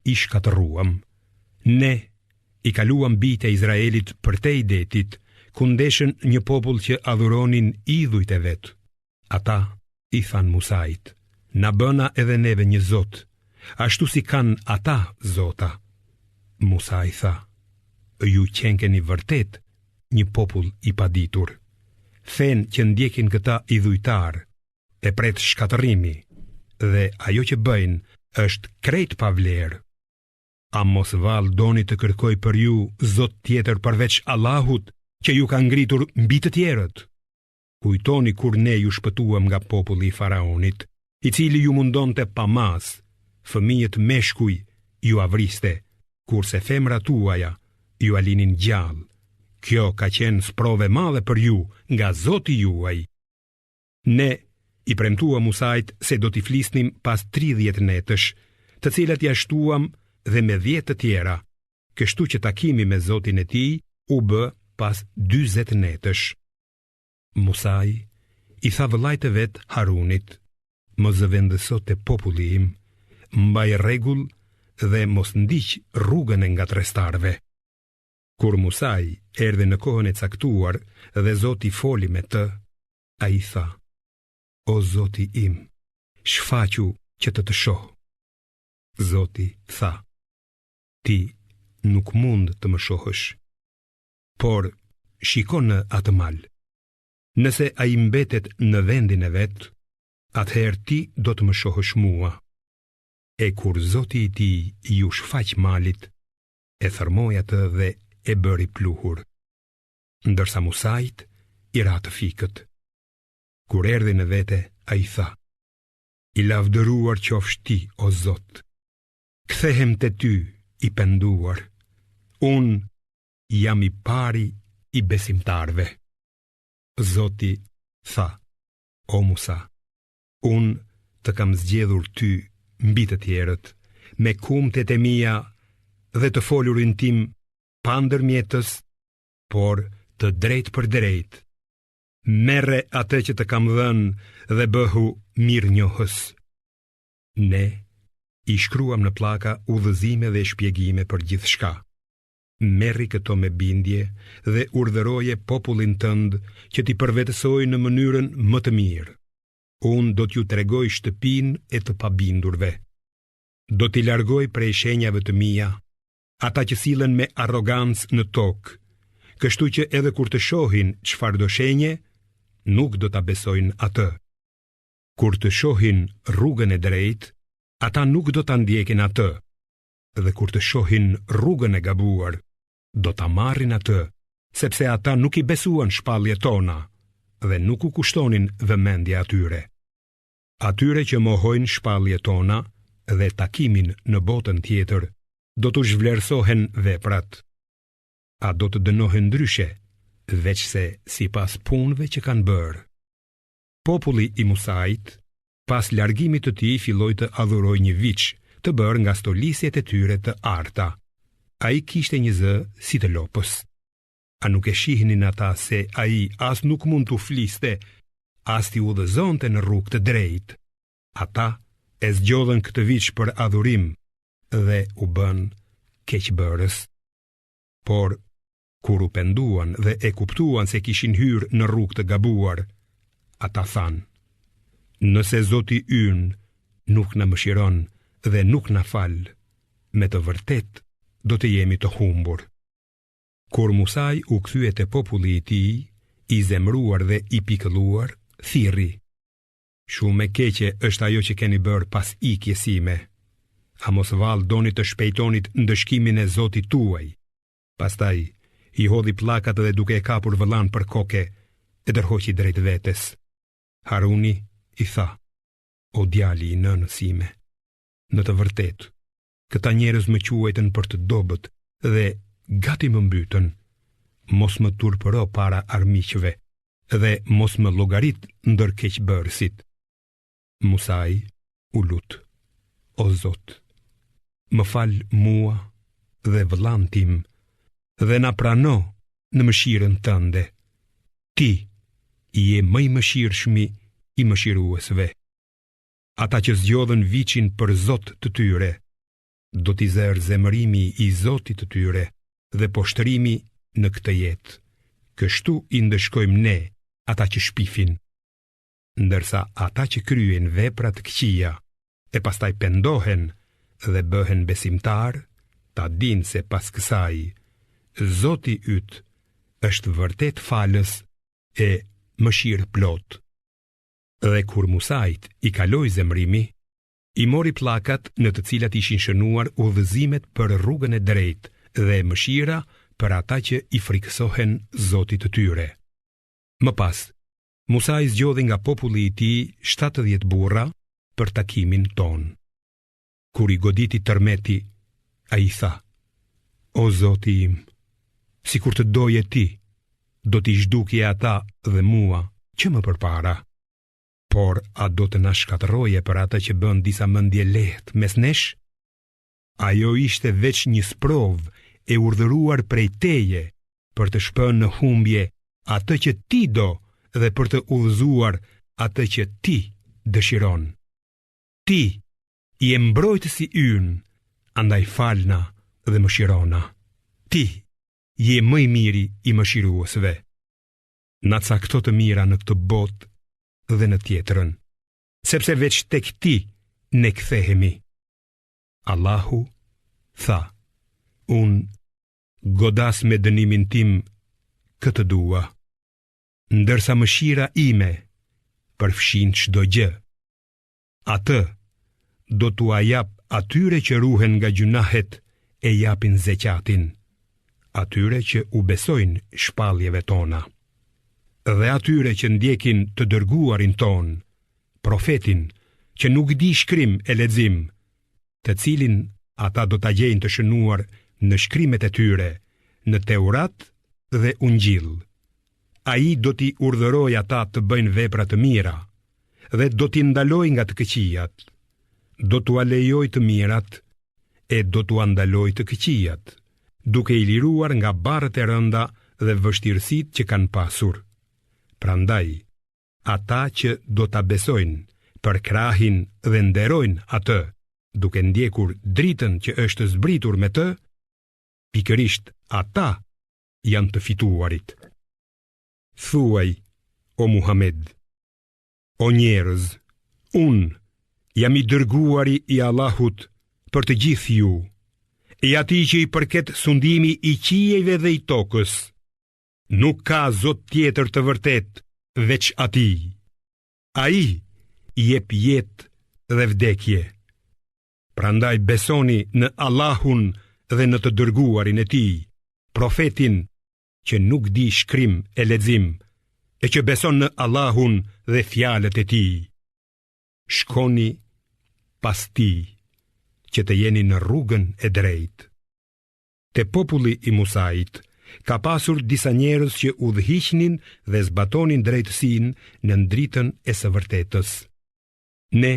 i shkatërruam. Ne i kaluam bijtë e Izraelit përtej detit, ku ndeshën një popull që adhuronin idhujt e vet. Ata i than Musait: Na bëna edhe neve një zot, ashtu si kanë ata zota. Musa i tha: Ju qenkeni vërtet një popull i paditur. Fen që ndjekin këta idhujtar e pret shkatërrimi, dhe ajo që bëjnë është krejt pa vlerë. A mos vallë doni të kërkoj për ju zot tjetër përveç Allahut, që ju ka ngritur mbi të tjerët? Kujtoni kur ne ju shpëtuam nga populli i Faraonit, i cili ju mundonte pa mas, fëmijët meshkuj ju avriste, kurse femrat tuaja ju alinin gjallë. Kjo ka qenë sprove madhe për ju nga Zoti juaj. Ne i premtuam Musait se do t'i flisnim pas 30 netësh, të cilat ja shtuam dhe me 10 të tjera, kështu që takimi me Zotin e tij u bë pas 40 netësh. Musai i tha vëllait të vet Harunit: Mos zëvendëso te populli im, mbaj rregull dhe mos ndiq rrugën e ngatrestarëve. Kur Musai erdhi në kohën e caktuar dhe Zoti foli me të, ai tha: O Zoti im, shfaqu që të shoh. Zoti tha: Ti nuk mund të më shohësh, por shiko në atë mal. Nëse ai mbetet në vendin e vet, atëherë ti do të më shohësh mua. E kur Zoti i tij ju shfaq malit, e thërmoi atë dhe e bëri pluhur. Ndërsa Musait i ra të fikët. Kur erdhi në vete, ai tha: I lavdëruar qofsh ti, o Zot. Kthehem te ty, i penduar. Unë jam i pari i besimtarve. Zoti tha: O Musa, unë të kam zgjedhur ty mbi të tjerët, me kumtet e mia dhe të folurin tim pa ndërmjetës, por të drejt për drejt. Merre atë që të kam dhënë dhe bëhu mirënjohës. Ne i shkruam në pllaka udhëzime dhe shpjegime për gjithçka. Merri këto me bindje dhe urdhëroje popullin tënd që t'i përvetësojë në mënyrën më të mirë. Unë do t'ju tregoj shtëpinë e të pabindurve. Do t'i largoj prej shenjave të mia ata që sillen me arrogancë në tokë, kështu që edhe kur të shohin çfarëdo shenje, nuk do ta besojnë atë. Kur të shohin rrugën e drejtë, ata nuk do ta ndjekin atë, dhe kur të shohin rrugën e gabuar, do ta marrin atë, sepse ata nuk i besuan shpalljet tona dhe nuk u kushtonin vëmendje atyre. Atyre që mohojnë shpalljet tona dhe takimin në botën tjetër, do të zhvlerësohen veprat. A do të dënohen ndryshe, veç se sipas punëve që kanë bërë. Populli i Musait, pas largimit të tij, filloi të adhuroj një viç të bërë nga stolisjet e tyre të arta. Ai kishte një zë si të lopës. A nuk e shihnin ata se ai as nuk mund t'u fliste, as t'i udhëzonte në rrugë të drejtë? Ata e zgjodhen këtë viç për adhurim dhe u bën keqbërës. Por kur u penduan dhe e kuptuan se kishin hyrë në rrugë të gabuar, ata thanë: Nëse Zoti ynë nuk na mëshiron dhe nuk na fal, me të vërtet do të jemi të humbur. Kur Musai u kthye te populli i tij, i zemruar dhe i pikëlluar, thirri: Shumë e keqe është ajo që keni bërë pas ikjes sime. A mos vallë doni të shpejtonit ndëshkimin e Zotit tuaj? Pastaj i hodhi pllakat dhe duke e kapur vëllan për koke, e dërhoqi drejt vetes. Haruni i tha: O djali i nënës sime, në të vërtetë, këta njerëz më quajtën për të dobët dhe gati më mbytën. Mos më turpëro para armiqve dhe mos më llogarit ndër keqbërësit. Musai u lut: O Zot, më fal mua dhe vëllan tim dhe na prano në mëshirën tënde. Ti je më i mëshirshmi i mëshiruesve. Ata që zgjodhen viçin për Zot të tyre, do t'i zerë zemërimi i Zotit të tyre dhe poshtërimi në këtë jetë. Kështu i ndëshkojmë ne ata që shpifin. Ndërsa ata që kryen vepra të këqija e pastaj pendohen dhe bëhen besimtar, ta dinë se pas kësaj Zoti yt është vërtet falës e mëshirë plot. Dhe kur Musait i kaloi zemrimi, i mori pllakat në të cilat ishin shënuar udhëzimet për rrugën e drejtë dhe mëshira për ata që i frikësohen Zotit të tyre. Më pas, Musai zgjodhi nga populli i tij 70 burra për takimin ton. Kur i goditi tërmeti, ai tha: O Zoti im, sikur të doje ti, do t'i zhdukje ata dhe mua që më përpara. Por a do të na shkatërroje për ata që bën disa mendje lehtë mes nesh? Ajo ishte veç një sprov e urdhëruar prej teje për të shpënë në humbje atë që ti do dhe për të udhëzuar atë që ti dëshiron. Ti je mbrojtësi ynë, andaj falna dhe mëshirona. Ti je më i miri i mëshiruesve. Na cakto të mira në këtë botë dhe në tjetrën, sepse veç tek ti ne kthehemi. Allahu tha: Unë godas me dënimin tim këtë dua, ndërsa mëshira ime përfshin çdo gjë. Atë do t'ua jap atyre që ruhen nga gjunahet e japin zeqatin, atyre që u besojnë shpalljeve tona, dhe atyre që ndjekin të dërguarin ton, profetin që nuk di shkrim e lexim, të cilin ata do ta gjejnë të shënuar në shkrimet e tyre, në Teurat dhe Ungjil. Ai do t'i urdhërojë ata të bëjnë vepra të mira dhe do t'i ndalojë nga të këqijat. Do t'u alejojë të mirat e do t'u ndalojë të këqijat, duke i liruar nga barrët e rënda dhe vështirësitë që kanë pasur. Prandaj, ata që do ta besojnë, përkrahin dhe nderojnë atë, duke ndjekur dritën që është zbritur me të, pikërisht ata janë të fituarit. Thuaj, o Muhammed, o njerëz, unë jam i dërguari i Allahut për të gjithë ju, e atij që i përket sundimi i qiejve dhe i tokës. Nuk ka zot tjetër të vërtet veç atij. Ai i jep jetë dhe vdekje. Prandaj besoni në Allahun dhe në të dërguarin e tij, profetin që nuk di shkrim e lexim, e që beson në Allahun dhe fjalët e tij. Shkoni pas tij, që të jeni në rrugën e drejtë. Te populli i Musait ka pasur disa njerëz që udhëhiqnin dhe zbatonin drejtësinë në dritën e së vërtetës. Ne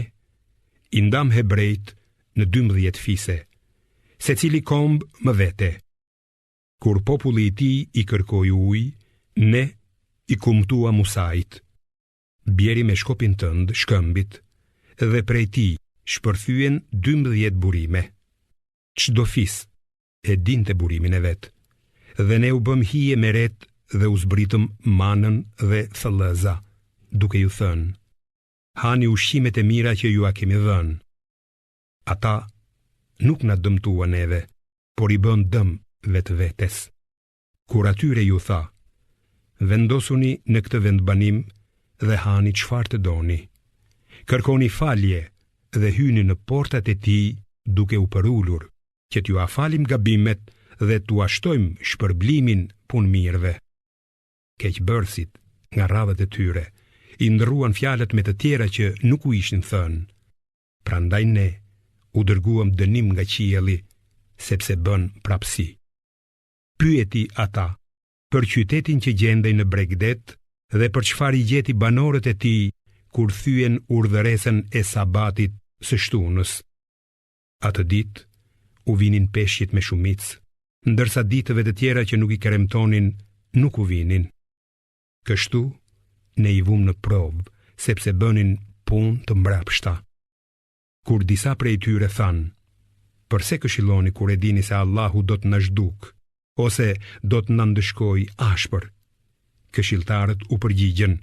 i ndam hebrejt në 12 fise, secili komb më vete. Kur populli i tij i kërkoi ujë, ne i kumtua Musait. Bjeri me shkopin tënd, shkëmbit, dhe prej tij shpërthyen 12 burime. Çdo fis e dinte burimin e vet. Dhe ne u bëm hije me ret dhe u zbritëm manën dhe thellëza, duke ju thënë: hani ushqimet e mira që ju a kemi dhënë. Ata nuk na dëmtuan neve, por i bën dëm vetvetes. Kur atyre ju tha: vendosuni në këtë vendbanim dhe hani çfarë të doni. Kërkoni falje dhe hyni në portat e tij duke u përulur, që t'ju afalim gabimet dhe t'u ashtojmë shpërblimin punëmirëve. Keqbërësit, nga radhët e tyre, i ndërruan fjalët me të tjera që nuk u ishin thënë. Prandaj ne u dërguam dënim nga qielli, sepse bën prapësi. Pyeti ata për qytetin që gjendej në Bregdet dhe për çfarë i gjeti banorët e tij kur thyen urdhëresën e sabatit së shtunës. Atë ditë u vinin peshqit me shumicë, ndërsa ditëve të tjera që nuk i kremtonin nuk u vinin. Kështu ne i vum në provë, sepse bënin punë të mbrapshta. Kur disa prej tyre thanë: përse këshilloni kur e dini se Allahu do të na zhduk, ose do të na ndëshkojë ashpër? Këshilltarët u përgjigjen: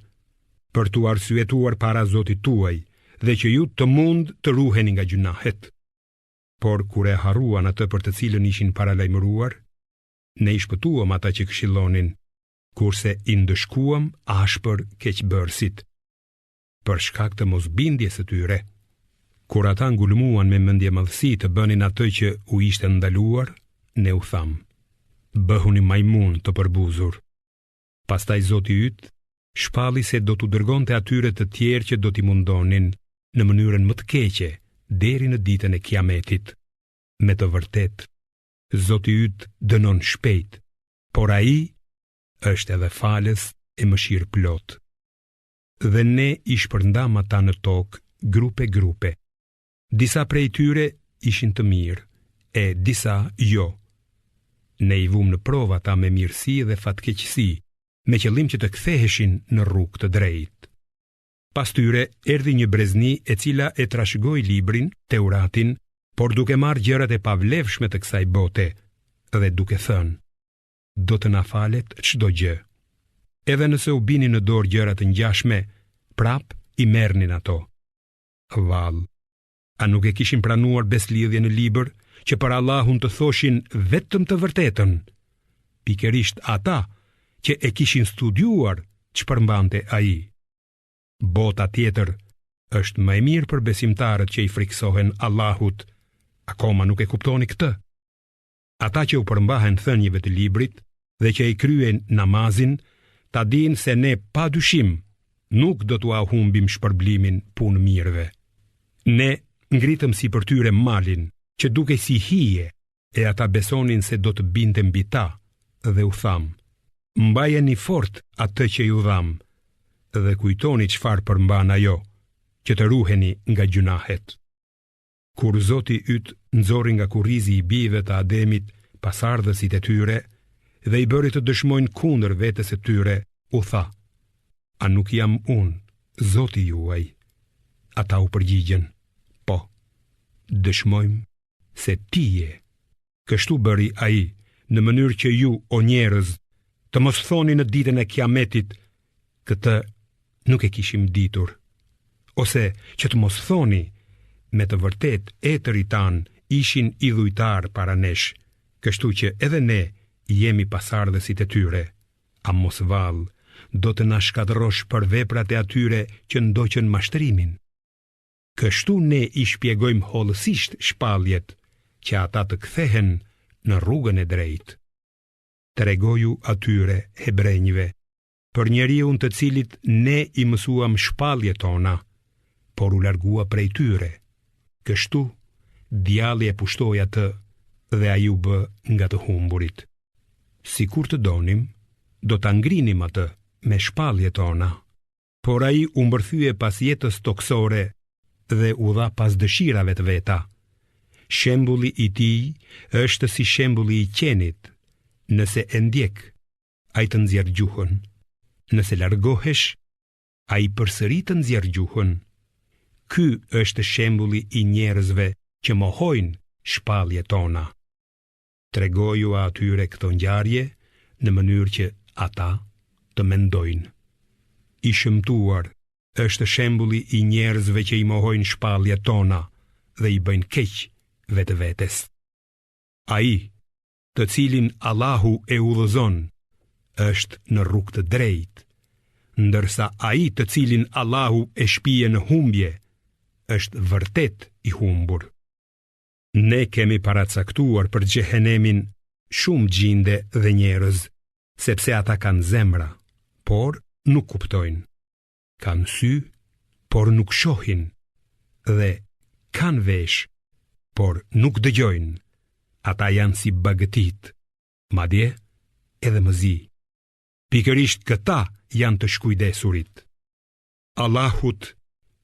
për t'u arsyetuar para Zotit tuaj, dhe që ju të mund të ruheni nga gjunahet. Por kur e harruan atë për të cilën ishin paralajmëruar, ne i shpëtuam ata që këshillonin, kurse i ndëshkuam ashpër keqbërësit, për shkak të mosbindjes së tyre. Kur ata ngulmuan me mendje madhësi të bënin atë që u ishte ndaluar, ne u tham: bëhuni majmun të përbuzur. Pastaj Zoti yt shpalli se do t'u dërgonte atyre të tjerë që do t'i mundonin në mënyrën më të keqe deri në ditën e Kiametit. Me të vërtet, Zoti yt dënon shpejt, por ai është edhe falës e mëshirë plot. Dhe ne i shpërndam ata në tokë grupe. Disa prej tyre ishin të mirë, e disa jo. Ne i vum në provë ata me mirësi dhe fatkeqësi, me qëllim që të ktheheshin në rrugë të drejtë. Pas tyre erdhi një brezni e cila e trashëgoi librin, Teuratin, por duke marrë gjërat e pavlefshme të kësaj bote, dhe duke thënë: do të na falet çdo gjë. Edhe nëse u binin në dorë gjërat të ngjashme, prap i merrnin ato. Vallë, a nuk e kishin pranuar beslidhje në libër që për Allahun të thoshin vetëm të vërtetën? Pikërisht ata që e kishin studiuar ç'përmbante ai. Bota tjetër është më e mirë për besimtarët që i friksohen Allahut. Akoma nuk e kuptoni këtë? Ata që u përmbahen thënieve të librit dhe që i kryen namazin, ta dinë se ne pa dyshim nuk do t'u humbim shpërblimin punë mirëve. Ne ngritëm si për tyre malin, që duke si hije, e ata besonin se do të binte mbi ta, dhe u tham: mbajeni fort atë që ju dham, dhe kujtoni çfarë përmban ajo, që të ruheni nga gjunahet. Kur Zoti yt nxorri nga kurrizi i bijve të Ademit pasardhësit e tyre dhe i bëri të dëshmojnë kundër vetes së tyre, u tha: a nuk jam unë, Zoti juaj? Ata u përgjigjen: po, dëshmojmë se ti je. Kështu bëri ai, në mënyrë që ju, o njerëz, të mos thoni në ditën e Kiametit: këtë nuk e kishim ditur, ose që të mos thoni: me të vërtet etërit tan ishin idhujtar para nesh, kështu që edhe ne jemi pasardhësit e tyre. A mos vallë, do të na shkatërrosh për veprat e atyre që ndoqën mashtrimin. Kështu ne i shpjegojmë hollësisht shpalljet, që ata të kthehen në rrugën e drejtë. Tregoju atyre hebrejve për njeriun të cilit ne i mësuam shpalljet tona, por u largua prej tyre. Kështu djalli e pushtoi atë dhe ai u bë nga të humburit. Sikur të donim, do ta ngrinim atë me shpalljet tona, por ai u mbërthye pas jetës toksore dhe u dha pas dëshirave të veta. Shembulli i tij është si shembulli i qenit. Nëse e ndjek, ai të nxjerr gjuhën. Nëse largohesh, ai përsëri të nxjerr gjuhën. Ky është shembulli i njerëzve që mohojnë shpalljet tona. Tregoju atyre këto ngjarje në mënyrë që ata të mendojnë. I shëmtuar është shembulli i njerëzve që i mohojnë shpalljet tona dhe i bëjnë keq vetvetes. Ai, të cilin Allahu e udhëzon, është në rrugë të drejtë, ndërsa ai të cilin Allahu e shpije në humbje, është vërtet i humbur. Ne kemi paracaktuar për xhehenemin shumë gjinde dhe njerëz, sepse ata kanë zemra, por nuk kuptojnë. Kanë sy, por nuk shohin, dhe kanë vesh, por nuk dëgjojnë. Ata janë si bagëtit, madje edhe mëzi. Pikërisht këta janë të shkujdesurit. Allahut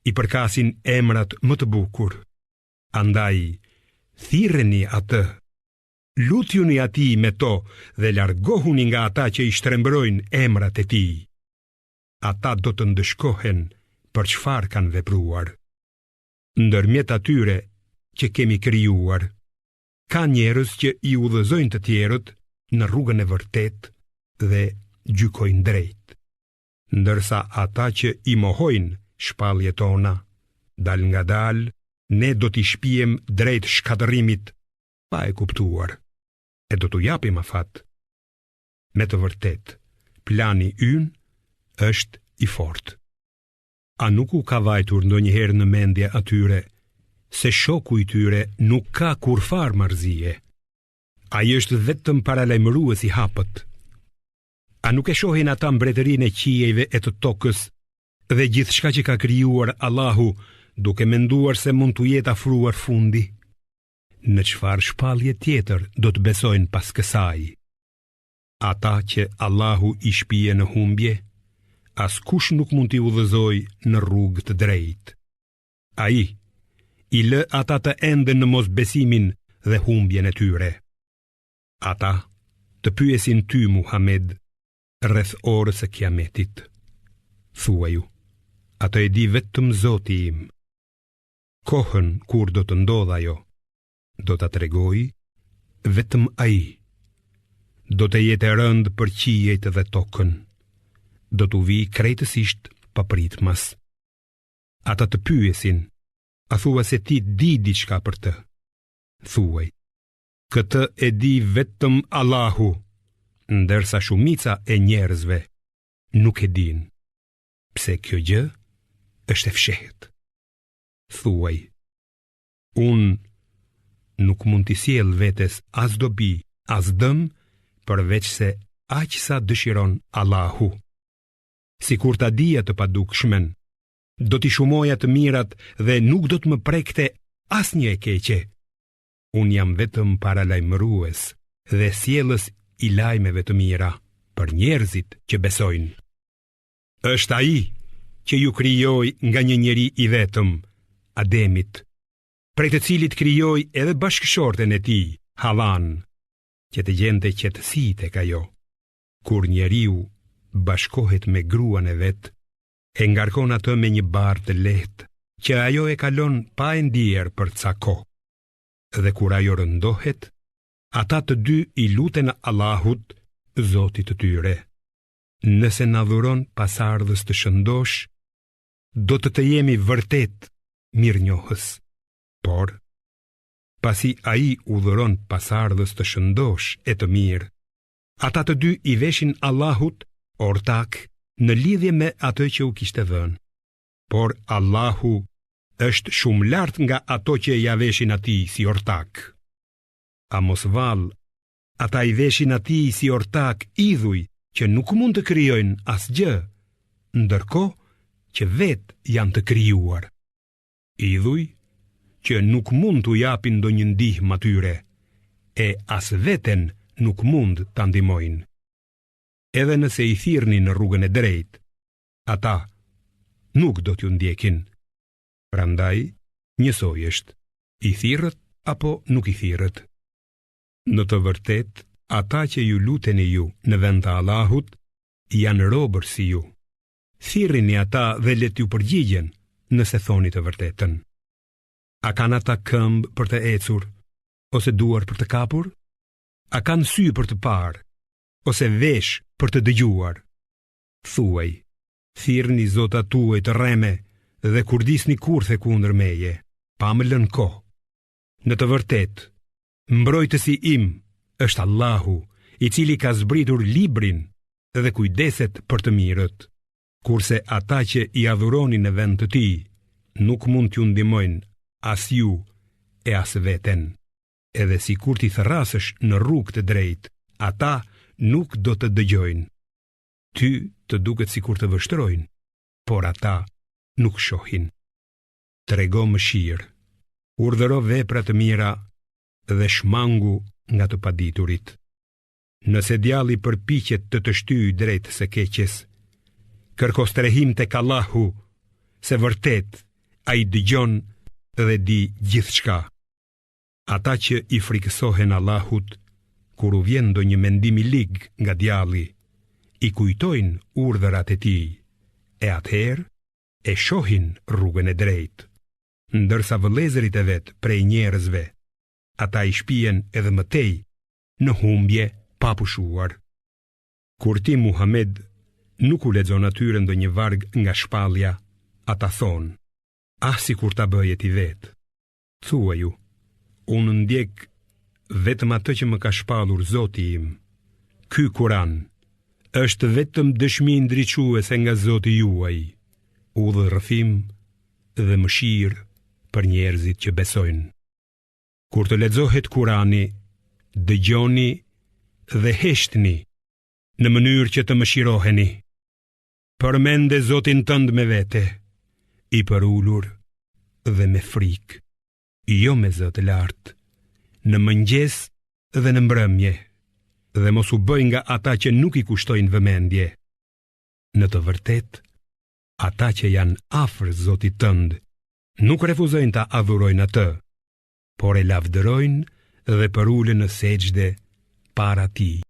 i përkasin emrat më të bukur. Andaj, thirreni atë, lutjuni atij me to dhe largohuni nga ata që i shtrembrojnë emrat e tij. Ata do të ndëshkohen për çfarë kanë vepruar. Ndërmjet atyre që kemi krijuar, ka njerëz që i udhëzojnë të tjerët në rrugën e vërtetë dhe gjykojnë drejt. Ndërsa ata që i mohojnë shpalljet tona, dal nga dal, ne do t'i shpijem drejt shkatërimit pa e kuptuar, e do t'u japim afat. Me të vërtet, plani ynë është i fortë. A nuk u ka vajtur ndonjëherë në mendje atyre se shoku i tyre nuk ka kurfar marrëzie? Ai është vetëm paralajmërues i hapët. A nuk e shohin ata mbretërinë e qiejve e të tokës dhe gjithçka që ka krijuar Allahu, duke menduar se mund t'u jetë afruar fundi? Në çfarë shpallje tjetër do të besojnë pas kësaj? Ata që Allahu i shpije në humbje, askush nuk mund t'i udhëzoj në rrugë të drejtë. Ai i lë ata të enden në mosbesimin dhe humbjen e tyre. Ata të pyesin ty, Muhammed, rreth orës së Kiametit. Thuaju, atë e di vetëm Zoti im. Kohën kur do të ndodhë ajo, do ta tregoj vetëm ai. Do të jetë e rëndë për qiejt dhe tokën. Do t'u vi krejtësisht papritmas. Ata të pyesin, a thua se ti di diçka për të? Thuaj, këtë e di vetëm Allahu, ndërsa shumica e njerëzve nuk e din. Pse kjo gjë është e fshehtë. Thuaj, unë nuk mund t'i sjell vetes as dobi as dëm, përveç se aq sa dëshiron Allahu. Sikur ta dija të padukshmen, do t'i shumoja të mirat dhe nuk do të më prekte asnjë e keqe. Unë jam vetëm paralajmërues dhe sjellës i lajmeve të mira për njerëzit që besojnë. Është ai që ju krijoi nga një njeri i vetëm, Ademit, prej të cilit krijoi edhe bashkëshorten e tij, Havan, që të gjente qetësi tek ajo. Kur njeriu bashkohet me gruan e vet, e ngarkon atë me një barë të lehtë, që ajo e kalon pa e ndier për ca kohë. Dhe kur ajo rëndohet, ata të dy i luten Allahut, Zotit të tyre. Nëse na dhuron pasardhës të shëndosh, do të jemi vërtet mirënjohës. Por, pasi ai u dhuron pasardhës të shëndosh e të mirë, ata të dy i veshin Allahut ortak në lidhje me atë që u kishte dhënë. Por Allahu është shumë lart nga ato që ja veshin atij si ortak. A mos vallë, ata i veshin atij si ortak idhuj që nuk mund të krijojnë asgjë, ndërkohë që vetë janë të krijuar. Idhuj që nuk mund t'u japin ndonjë ndihmë atyre, e as veten nuk mund ta ndihmojnë. Edhe nëse i thirrni në rrugën e drejtë, ata nuk do t'ju ndjekin. Prandaj, njësoj është, i thirrët apo nuk i thirrët. Në të vërtetë, ata që ju luteni ju në vend të Allahut janë robër si ju. Thirrini ata dhe le t'ju përgjigjen nëse thoni të vërtetën. A kanë ata këmbë për të ecur, ose duar për të kapur? A kanë sy për të parë, ose vesh për të dëgjuar? Thuaj, thirrni zotat tuaj të rreme dhe kurdisni kurthe kundër meje, pa më lënë kohë. Në të vërtetë, mbrojtësi im është Allahu, i cili ka zbritur librin dhe kujdeset për të mirët, kurse ata që i adhuroni në vend të tij nuk mund t'ju ndihmojnë as ju e as veten. Edhe si kur t'i therrasësh në rrugë të drejtë, ata nuk do të dëgjojnë. Ty të duket sikur të vështrojnë, por ata nuk shohin. Trego mëshirë, urdhëro vepra të mira dhe shmangu nga të paditurit. Nëse djalli përpiqet të shtyjë drejt së keqes, kërko strehim tek Allahu, se vërtet ai dëgjon dhe di gjithçka. Ata që i frikësohen Allahut, kur u vjen ndonjë mendim i lig nga djalli, i kujtojnë urdhërat e tij, e atëherë e shohin rrugën e drejtë. Ndërsa vëllezërit e vet prej njerëzve, ata i shpihen edhe më tej në humbje pa pushuar. Kur ti Muhammed nuk u lexon atyre ndonjë varg nga shpallja, ata thonë: "Ah, sikur ta bëje ti vet." Thuaju: "Unë ndjek vetëm atë që më ka shpallur Zoti im. Ky Kur'an është vetëm dëshmi ndriçuese nga Zoti juaj, udhërrëfim dhe mëshirë për njerëzit që besojnë." Kur të lexohet Kurani, dëgjoni dhe heshtni në mënyrë që të mëshiroheni. Përmende Zotin tënd me vete, i përulur dhe me frikë, jo me zë të lartë, në mëngjes dhe në mbrëmje, dhe mos u bëj nga ata që nuk i kushtojnë vëmendje. Në të vërtetë, ata që janë afër Zotit tënd nuk refuzojnë ta adhurojnë atë, por e lavdërojnë dhe përulen në sejdë para tij.